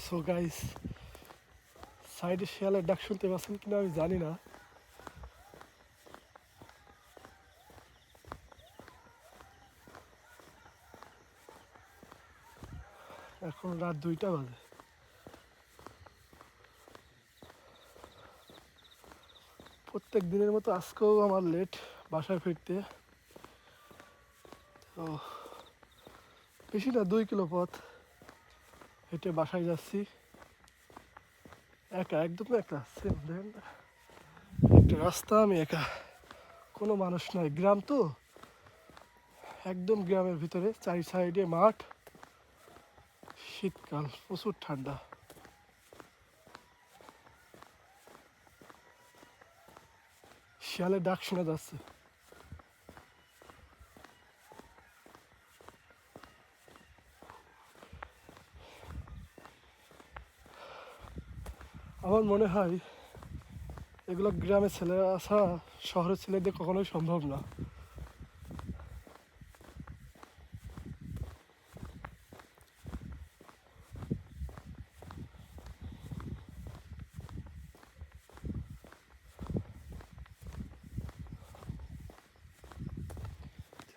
So guys, সাইডে শিয়ালের ডাক শুনতে পাচ্ছেন কিনা আমি জানি না। এখন রাত 2টা বাজে। প্রত্যেক দিনের মতো আজকেও আমার লেট বাসায় ফিরতে। তো বেশি না, 2 কিলো পথ হেঁটে বাসায় যাচ্ছি। একা, একদম একা। সেম দেখেন, একটা রাস্তা, আমি একা, কোনো মানুষ নাই। গ্রাম তো, একদম গ্রামের ভিতরে, 4 সাইডে মাঠ। শীতকাল, প্রচুর ঠান্ডা। শিয়ালের ডাক শোনা যাচ্ছে। আমার মনে হয় এগুলো গ্রামের ছেলেরা আসা শহরের ছেলেদের কখনোই সম্ভব না।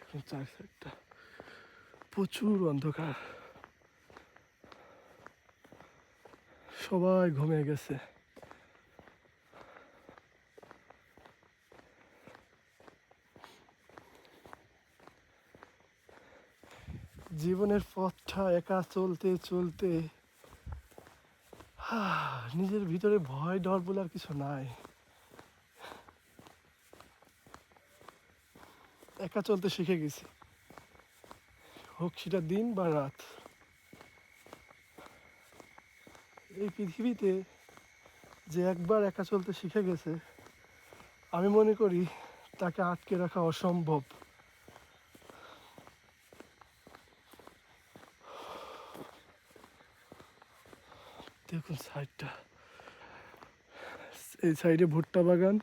এখন 4 সাইডটা প্রচুর অন্ধকার, সবাই ঘুমিয়ে গেছে। জীবনের পথটা একা চলতে চলতে নিজের ভিতরে ভয় ডর বলে আর কিছু নাই। একা চলতে শিখে গেছি, হোক সেটা দিন বা রাত। এই পৃথিবীতে যে একবার একা চলতে শিখে গেছে, আমি মনে করি তাকে আটকে রাখা অসম্ভব। দেখুন সাইডটা, এই সাইডে ভুট্টা বাগান,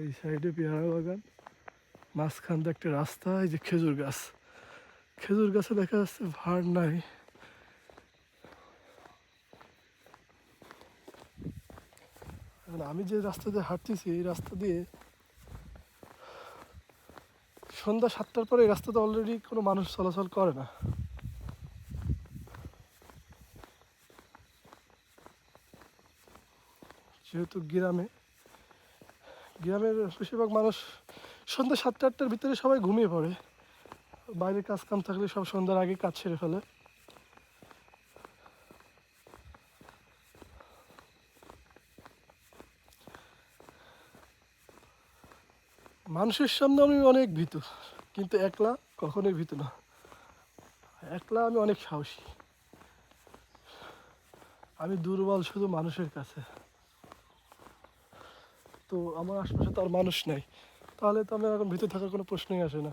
এই সাইডে পেয়ারা বাগান, মাঝখান দিয়ে একটা রাস্তা, এই যে খেজুর গাছ। খেজুর গাছে দেখা যাচ্ছে ভার নাই। আর আমি যে রাস্তা দিয়ে হাঁটতেছি, এই রাস্তা দিয়ে সন্ধ্যা 7টার পরে এই রাস্তাতে অলরেডি কোনো মানুষ চলাচল করে না। যেহেতু গ্রামের বেশিরভাগ মানুষ সন্ধ্যা 7টা-8টার ভিতরে সবাই ঘুমিয়ে পড়ে। বাইরে কাজ কাম থাকলে সব সন্ধ্যার আগে কাজ সেরে ফেলে। মানুষের সামনে আমি অনেক ভীতু, কিন্তু একলা কখনোই ভীতু না। একলা আমি অনেক সাহসী। আমি দুর্বল শুধু মানুষের কাছে। তো আমার আশপাশে তো আর মানুষ নাই, তাহলে তো আমার এখন ভীতু থাকার কোনো প্রশ্নই আসে না।